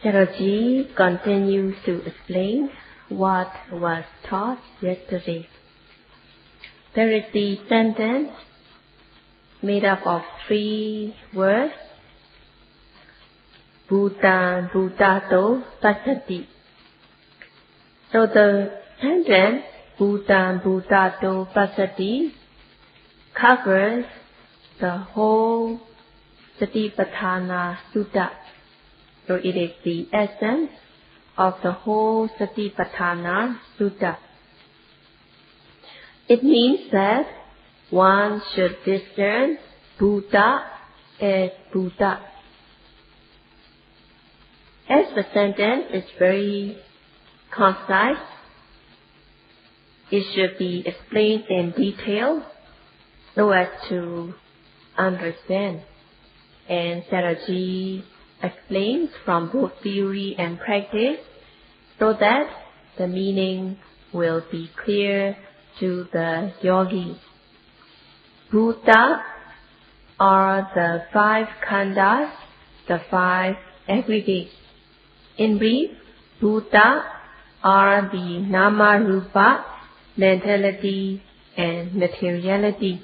Sayadaw continues to explain what was taught yesterday. There is the sentence made up of 3 words. Bhuta Bhutato Passati. So the sentence Bhuta Bhutato Passati covers the whole Satipatthana Sutta. So it is the essence of the whole Satipatthana Sutta. It means that one should discern Bhuta as Bhuta. As the sentence is very concise, it should be explained in detail so as to understand. And Sayadaw explains from both theory and practice so that the meaning will be clear to the yogi. Bhuta are the 5 khandhas, the 5 aggregates. In brief, Bhuta are the nama rupa, mentality and materiality.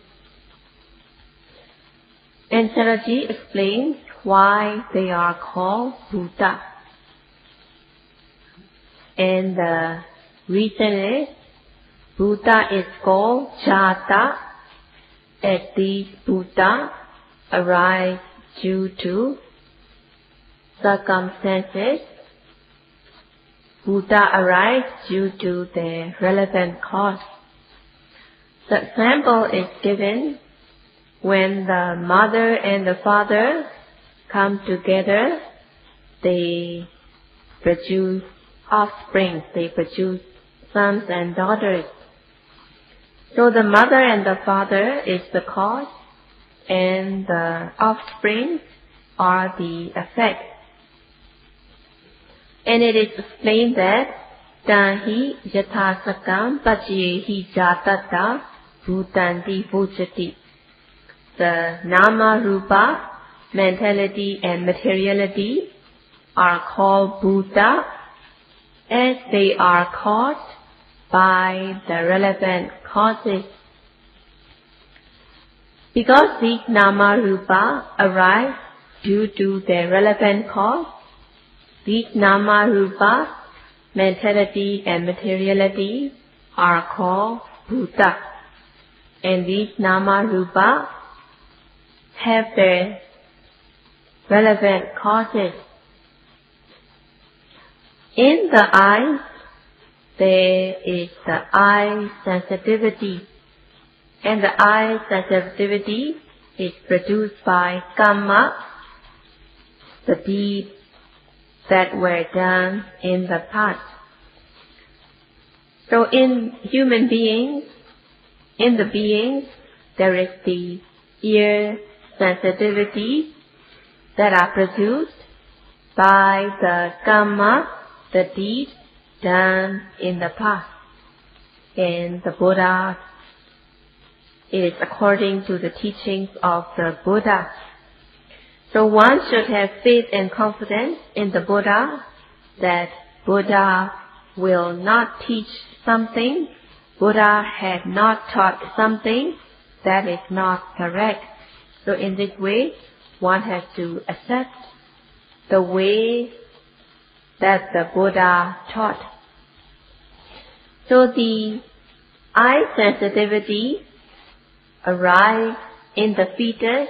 And Sayadaw explains why they are called Bhuta. And the reason is, Bhuta is called Jata, as these Bhuta arise due to circumstances. Bhuta arise due to their relevant cause. The example is given when the mother and the father come together, they produce offspring, they produce sons and daughters. So the mother and the father is the cause, and the offspring are the effect. And it is explained that Tahi yathasakam pachiyehi jatata bhutanti vujati. The nama rupa, mentality and materiality are called Bhuta as they are caused by the relevant causes. Because these nama rupa arise due to their relevant cause, these nama rupa, mentality and materiality are called Bhuta. And these nama rupa have their relevant causes. In the eye, there is the eye sensitivity, and the eye sensitivity is produced by karma, the deeds that were done in the past. So in human beings, there is the ear sensitivity that are produced by the karma, the deeds done in the past. And the Buddha, it is according to the teachings of the Buddha. So one should have faith and confidence in the Buddha that Buddha will not teach something, Buddha had not taught something that is not correct. So in this way, one has to accept the way that the Buddha taught. So the eye sensitivity arises in the fetus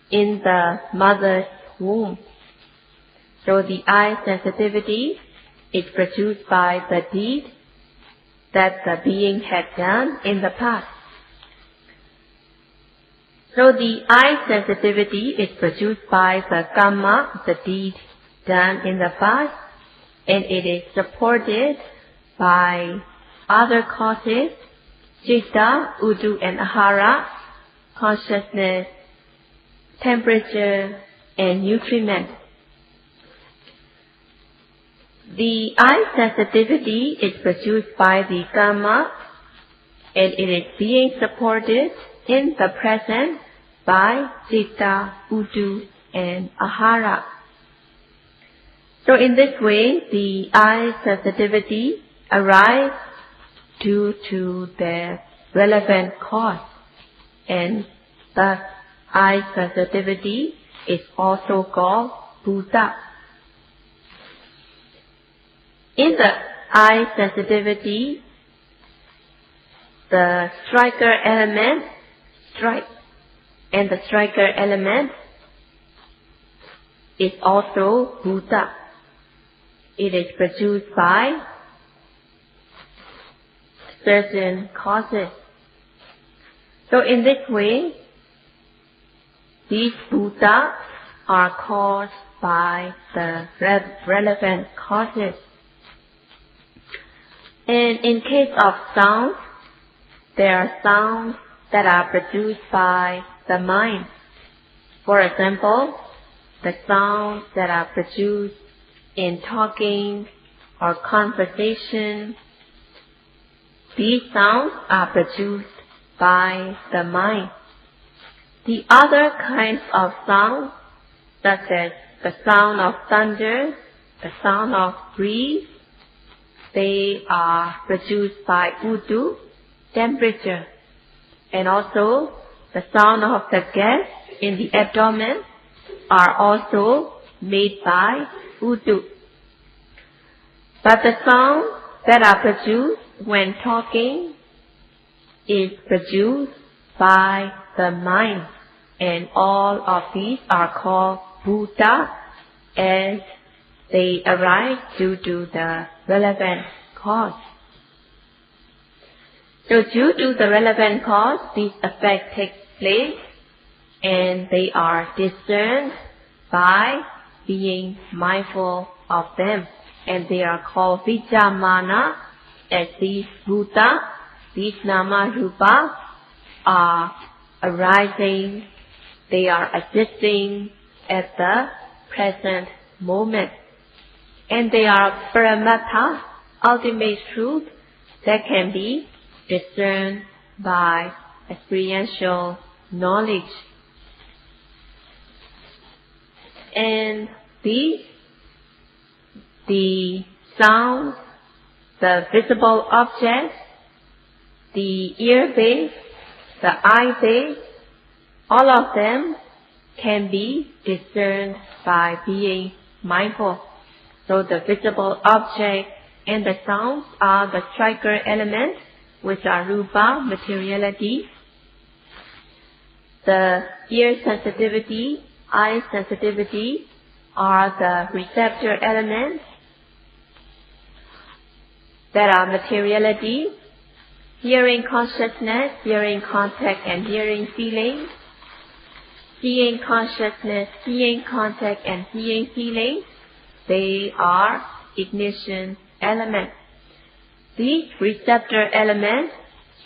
in the mother's womb. So the eye sensitivity is produced by the deed that the being had done in the past. So the eye sensitivity is produced by the karma, the deed done in the past, and it is supported by other causes, citta, udu and ahara, consciousness, temperature, and nutriment. The eye sensitivity is produced by the karma, and it is being supported in the present by citta, udu, and ahara. So So in this way, the eye sensitivity arises due to the relevant cause, and thus eye sensitivity is also called Bhuta. In the eye sensitivity, the striker element strikes, and the striker element is also Bhuta. It is produced by certain causes. So in this way, these Bhuta are caused by the relevant causes. And in case of sound, there are sounds that are produced by the mind. For example, the sounds that are produced in talking or conversation, these sounds are produced by the mind. The other kinds of sounds, such as the sound of thunder, the sound of breeze, they are produced by Udu, temperature, and also the sound of the gas in the abdomen are also made by Udu. But the sound that are produced when talking is produced by the mind, and all of these are called Bhuta, as they arise due to the relevant cause. So due to the relevant cause, these effects take place, and they are discerned by being mindful of them, and they are called Vichamana, as these Bhuta, these Nama Rupa are arising, they are existing at the present moment. And they are Paramatha, ultimate truth, that can be discerned by experiential knowledge. And the sounds, the visible objects, the ear base, the eye base, all of them can be discerned by being mindful. So the visible object and the sounds are the striker elements, which are Rupa, materiality. The ear sensitivity, eye sensitivity are the receptor elements that are materiality. Hearing consciousness, hearing contact, and hearing feeling. Seeing consciousness, seeing contact, and seeing feeling, they are ignition elements. These receptor elements,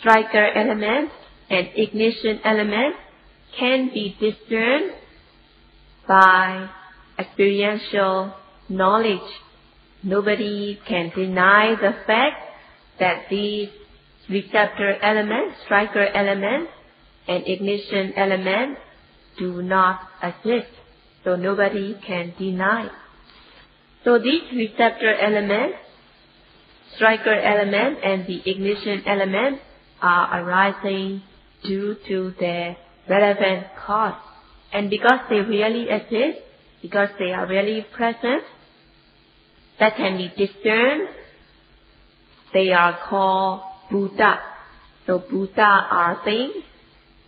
striker elements, and ignition elements can be discerned by experiential knowledge. Nobody can deny the fact that these receptor elements, striker elements, and ignition elements do not exist. So nobody can deny. So these receptor elements, striker element, and the ignition element are arising due to their relevant cause. And because they really exist, because they are really present, that can be discerned, they are called Bhuta. So Bhuta are things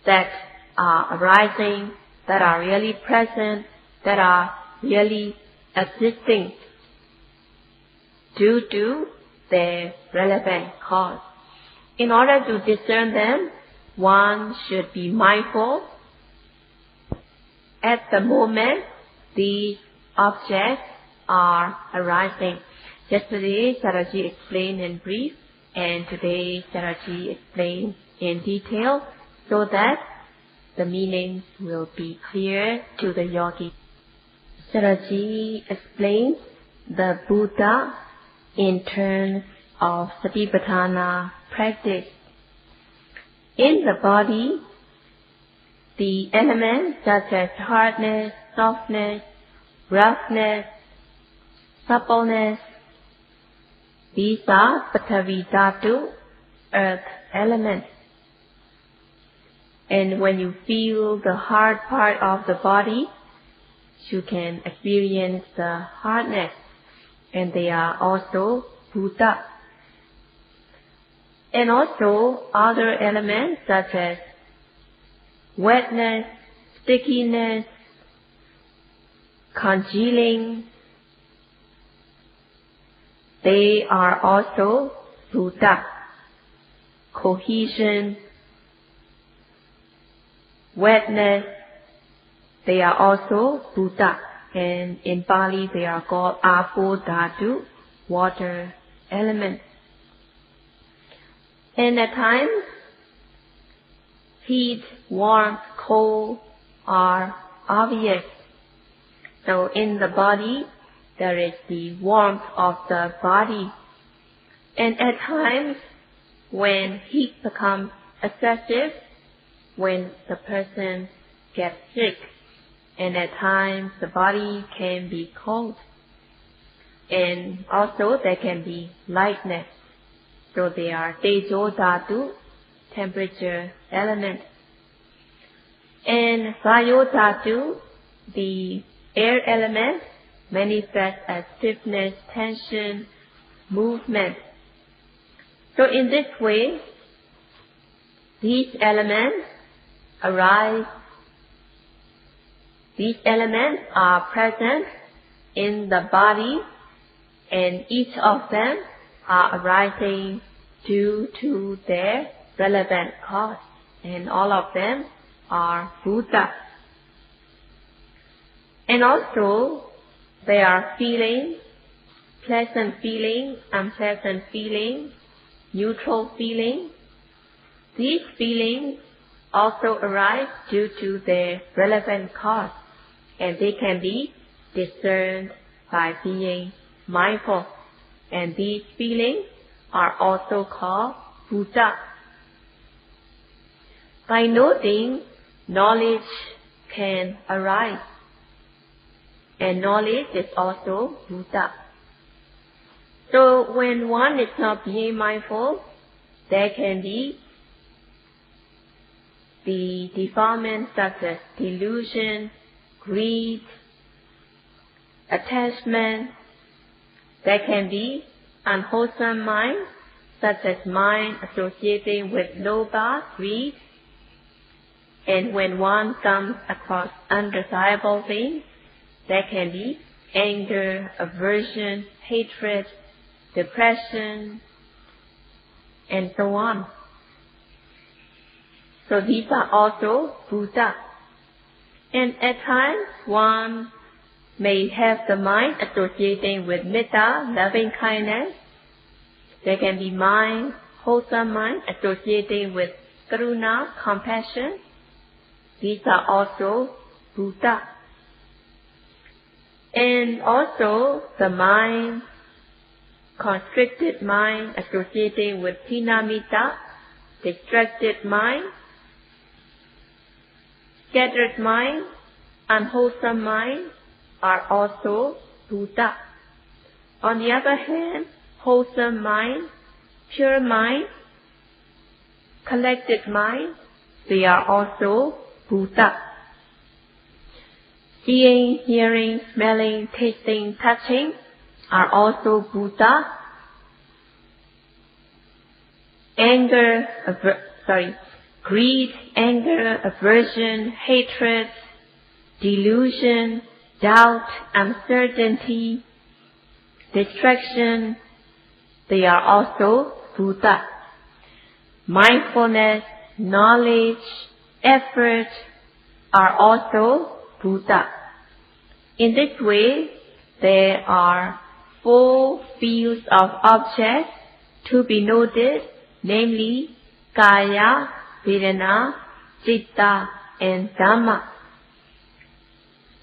that are arising, that are really present, that are really existing due to their relevant cause. In order to discern them, one should be mindful at the moment these objects are arising. Yesterday, Saraji explained in brief, and today Saraji explained in detail, so that the meanings will be clear to the yogi. Saraji explains the Buddha in terms of Satipatthana practice. In the body, the elements such as hardness, softness, roughness, suppleness. These are Paṇḍitā, earth element. And when you feel the hard part of the body, you can experience the hardness, and they are also Bhuta. And also other elements such as wetness, stickiness, congealing, they are also Bhuta. Cohesion, wetness, they are also Bhuta. And in Pali they are called Apo Dhatu, water element. And at times, heat, warmth, cold are obvious. So in the body, there is the warmth of the body. And at times, when heat becomes excessive, when the person gets sick, and at times the body can be cold. And also there can be lightness. So they are Tejo Dhatu, temperature element. And Vayo Dhatu, the air element, manifests as stiffness, tension, movement. So in this way, these elements arise. These elements are present in the body, and each of them are arising due to their relevant cause, and all of them are Bhuta. And also, there are feelings, pleasant feeling, unpleasant feeling, neutral feeling. These feelings also arise due to their relevant cause, and they can be discerned by being mindful. And these feelings are also called Bhuta. By noting, knowledge can arise, and knowledge is also Bhuta. So when one is not being mindful, there can be the defilements such as delusion, greed, attachment. There can be unwholesome mind, such as mind associating with lobha, greed. And when one comes across undesirable things, there can be anger, aversion, hatred, depression, and so on. So these are also Bhuta. And at times one may have the mind associating with metta, loving kindness. There can be mind, wholesome mind associating with karuna, compassion. These are also Bhuta. And also the mind, constricted mind associating with tinamita, distracted mind, scattered mind, unwholesome mind are also Bhuta. On the other hand, wholesome mind, pure mind, collected mind, they are also Bhuta. Seeing, hearing, smelling, tasting, touching are also Bhuta. Greed, anger, aversion, hatred, delusion, doubt, uncertainty, distraction, they are also Bhuta. Mindfulness, knowledge, effort are also Bhuta. In this way, there are 4 fields of objects to be noted, namely Kaya, Vedana, Citta, and Dhamma.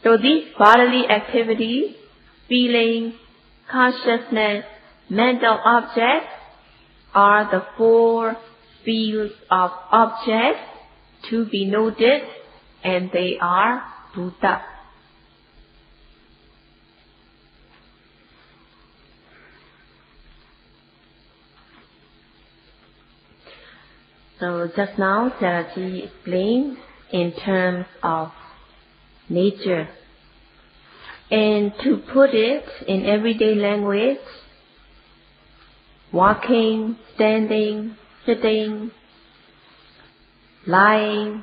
So these bodily activities, feelings, consciousness, mental objects are the 4 fields of objects to be noted, and they are Bhuta. So just now, Sayadaw explained in terms of nature. And to put it in everyday language, walking, standing, sitting, lying,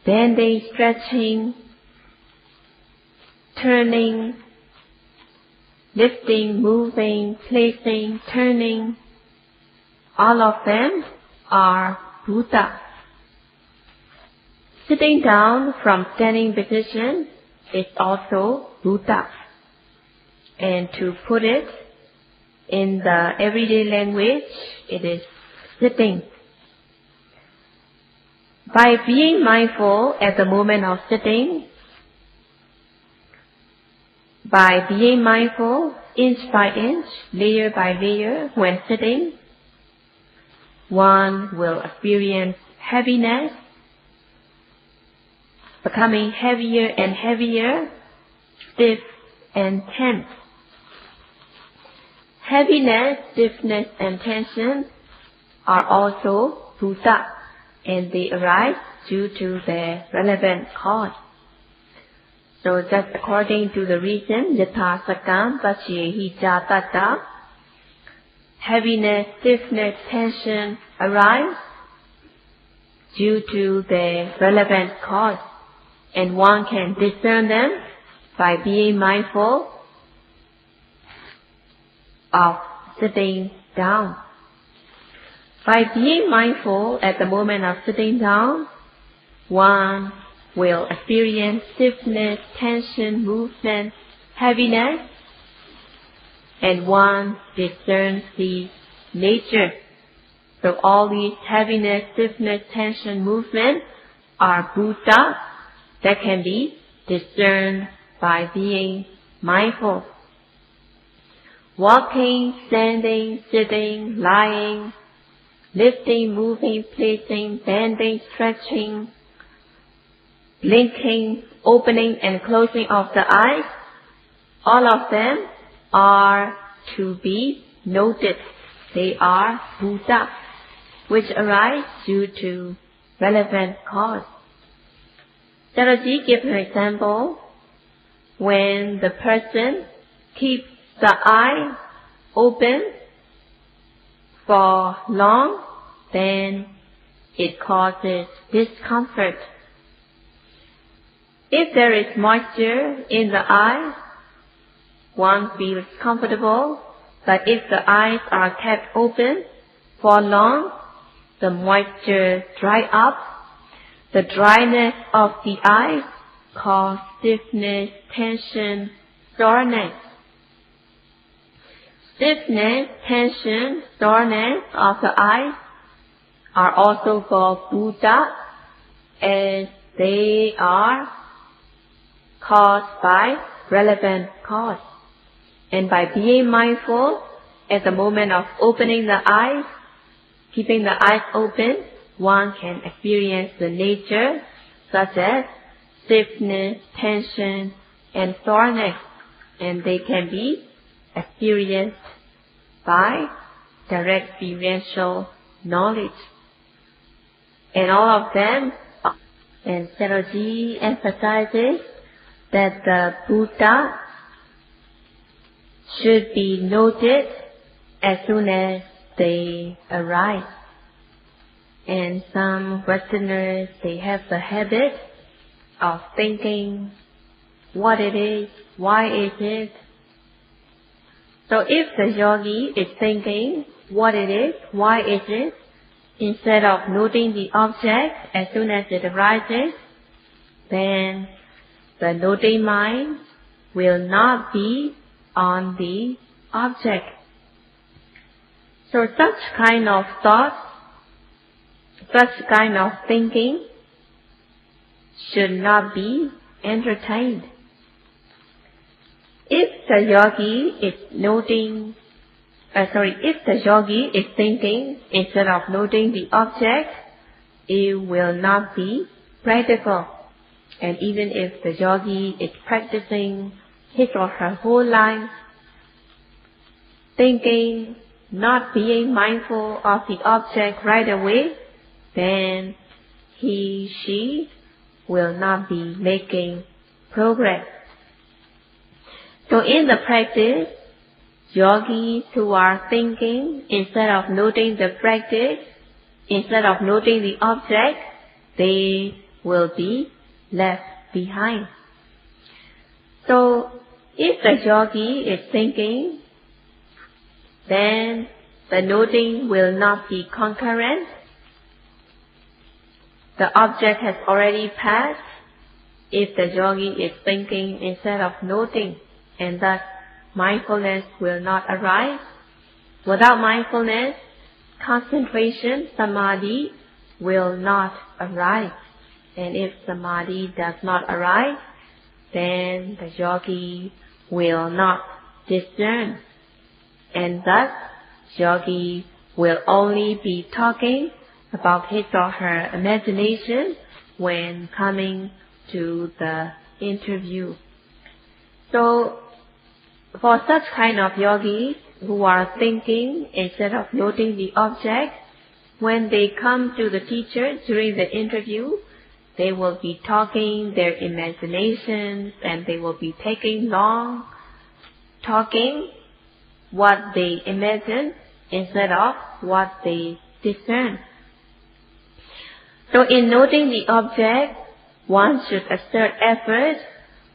bending, stretching, turning, lifting, moving, placing, turning, all of them are Bhuta. Sitting down from standing position is also Bhuta. And to put it in the everyday language, it is sitting. By being mindful at the moment of sitting, by being mindful inch by inch, layer by layer when sitting, one will experience heaviness, becoming heavier and heavier, stiff and tense. Heaviness, stiffness and tension are also Bhuta, and they arise due to their relevant cause. So just according to the reason, yatha sakam pasyehi jatata, heaviness, stiffness, tension arise due to their relevant cause, and one can discern them by being mindful of sitting down. By being mindful at the moment of sitting down, one will experience stiffness, tension, movement, heaviness, and one discerns the nature. So all these heaviness, stiffness, tension, movement are Bhuta that can be discerned by being mindful. Walking, standing, sitting, lying, lifting, moving, placing, bending, stretching, blinking, opening and closing of the eyes, all of them are to be noted. They are Bhuta, which arise due to relevant cause. Sayadaw gives an example. When the person keeps the eye open for long, then it causes discomfort. If there is moisture in the eye, one feels comfortable, but if the eyes are kept open for long, the moisture dries up. The dryness of the eyes causes stiffness, tension, soreness. Stiffness, tension, soreness of the eyes are also called Bhuta, as they are caused by relevant cause. And by being mindful at the moment of opening the eyes, keeping the eyes open, one can experience the nature such as stiffness, tension, and soreness, and they can be experienced by direct experiential knowledge. And all of them, and Sayadaw emphasizes that the Bhuta should be noted as soon as they arise. And some Westerners, they have the habit of thinking what it is, why is it. So if the yogi is thinking what it is, why is it, instead of noting the object as soon as it arises, then the noting mind will not be on the object. So such kind of thought, such kind of thinking should not be entertained. If the yogi is thinking instead of noting the object, it will not be practical. And even if the yogi is practicing his or her whole life, thinking, not being mindful of the object right away, then he, she will not be making progress. So in the practice, yogis who are thinking, instead of noting the practice, instead of noting the object, they will be left behind. So if the yogi is thinking, then the noting will not be concurrent. The object has already passed if the yogi is thinking instead of noting, and thus mindfulness will not arise. Without mindfulness, concentration, samadhi, will not arise. And if samadhi does not arise, then the yogi will not discern. And thus, yogi will only be talking about his or her imagination when coming to the interview. So, for such kind of yogis who are thinking instead of noting the object, when they come to the teacher during the interview, they will be talking their imaginations and they will be taking long talking what they imagine instead of what they discern. So in noting the object, one should exert effort.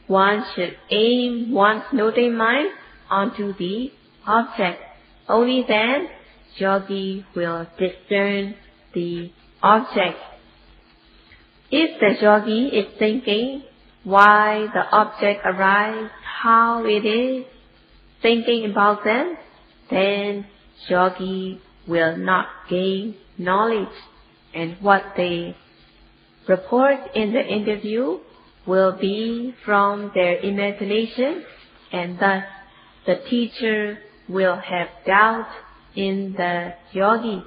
One should aim one's noting mind onto the object. Only then, yogi will discern the object. If the yogi is thinking why the object arises, how it is, thinking about them, then yogi will not gain knowledge. And what they report in the interview will be from their imagination, and thus the teacher will have doubt in the yogi.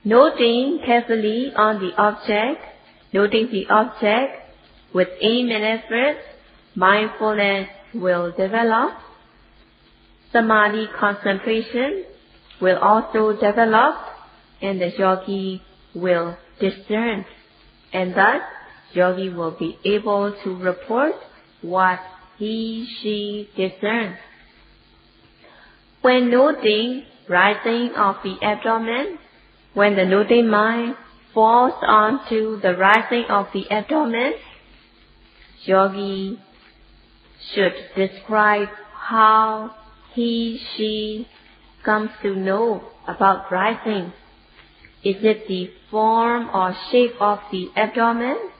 Noting carefully on the object, noting the object with aim and effort, mindfulness will develop. Samadhi concentration will also develop, and the yogi will discern. And thus, yogi will be able to report what he, she discerns. When noting rising of the abdomen, when the noting mind falls onto the rising of the abdomen, yogi should describe how he, she comes to know about rising. Is it the form or shape of the abdomen?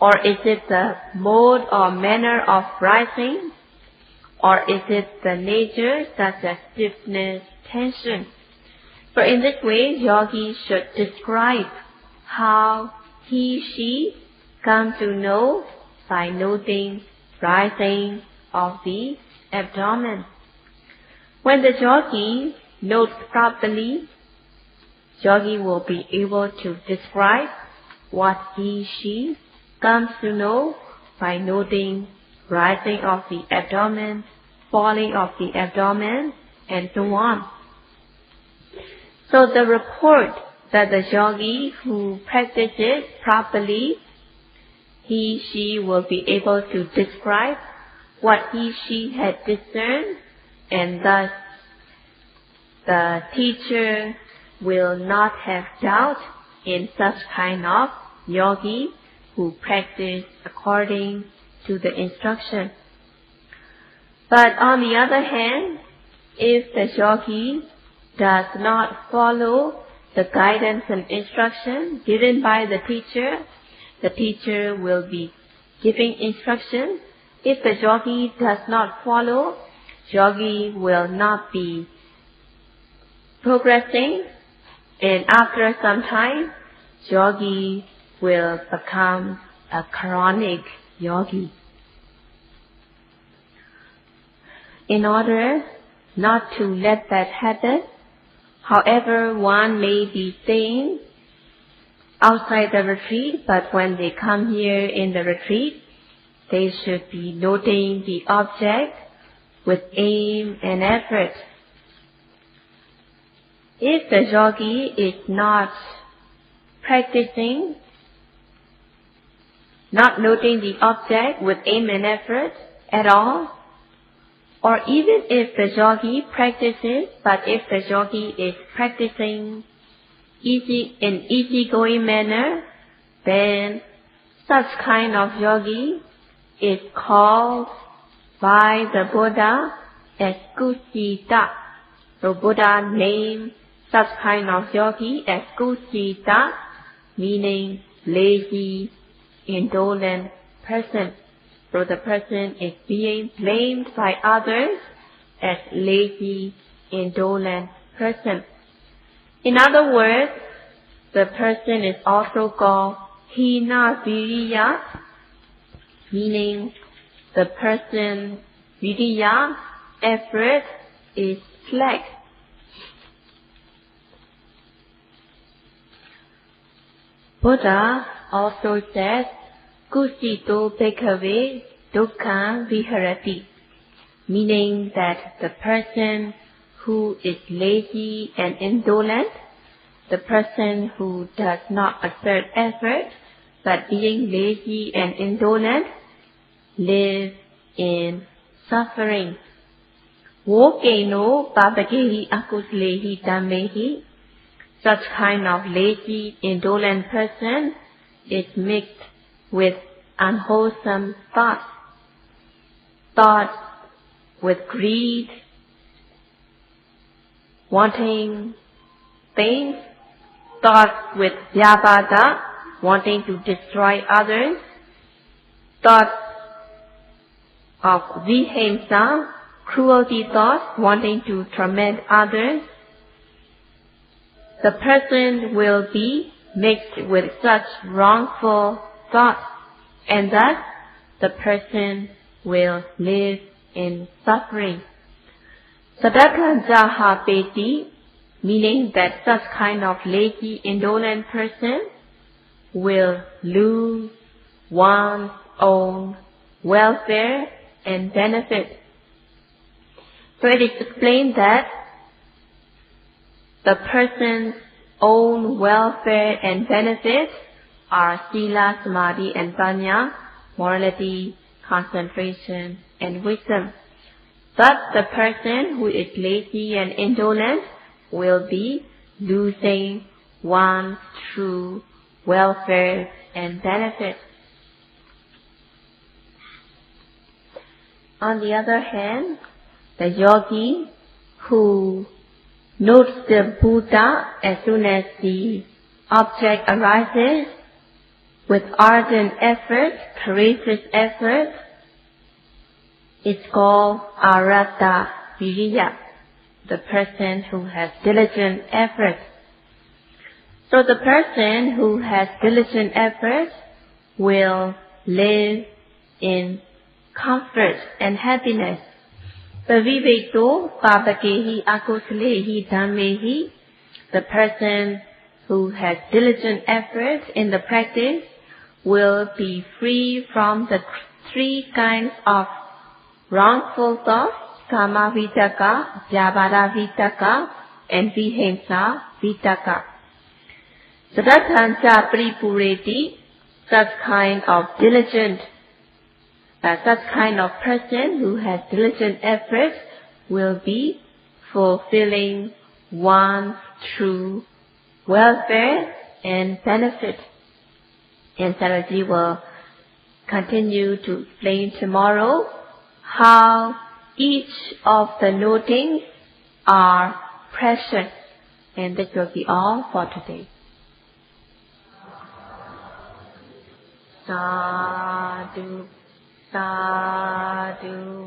Or is it the mode or manner of rising? Or is it the nature such as stiffness, tension? So in this way, yogi should describe how he, she come to know by noting rising of the abdomen. When the yogi notes properly, yogi will be able to describe what he, she comes to know by noting rising of the abdomen, falling of the abdomen, and so on. So the report that the yogi who practices properly, he, she will be able to describe what he, she had discerned, and thus the teacher will not have doubt in such kind of yogi who practice according to the instruction. But on the other hand, if the yogi does not follow the guidance and instruction given by the teacher will be giving instruction. If the yogi does not follow, yogi will not be progressing, and after some time, yogi will become a chronic yogi. In order not to let that happen, however one may be staying outside the retreat, but when they come here in the retreat, they should be noting the object with aim and effort. If the yogi is not practicing, not noting the object with aim and effort at all, or even if the yogi practices, but if the yogi is practicing in easygoing manner, then such kind of yogi is called by the Buddha as Kusita. So Buddha named such kind of yogi as Kusita, meaning lazy, indolent person. So the person is being blamed by others as lazy, indolent person. In other words, the person is also called Hina Viriya, meaning the person Viriya, effort, is slack. Buddha also says, Kusito Bhikkhave Dukkha Viharati, meaning that the person who is lazy and indolent, the person who does not exert effort, but being lazy and indolent, lives in suffering. Vokeno papakehi akuslehi dhammehi. Such kind of lazy, indolent person is mixed with unwholesome thoughts. Thoughts with greed, wanting things, thoughts with Theravada, wanting to destroy others, thoughts of Vihimsa, cruelty thoughts, wanting to torment others. The person will be mixed with such wrongful thoughts, and thus the person will live in suffering. Sadakanjaha peti, meaning that such kind of lazy, indolent person will lose one's own welfare and benefit. So it is explained that the person's own welfare and benefit are sila, samadhi, and panya, morality, concentration, and wisdom. But the person who is lazy and indolent will be losing one's true welfare and benefit. On the other hand, the yogi who notes the Bhuta as soon as the object arises with ardent effort, courageous effort, is called Arata Viriya, the person who has diligent effort. So the person who has diligent effort will live in comfort and happiness. Paviveto papakehi akuslehi dhammehi, the person who has diligent effort in the practice will be free from the three kinds of wrongful thoughts, kama vitaka, vyavada vitaka, and vihimsa vitaka. Sadatancha pripureti, such kind of person who has diligent effort will be fulfilling one's true welfare and benefit. And Saraji will continue to explain tomorrow how each of the notings are precious. And this will be all for today. Sadhu, sadhu.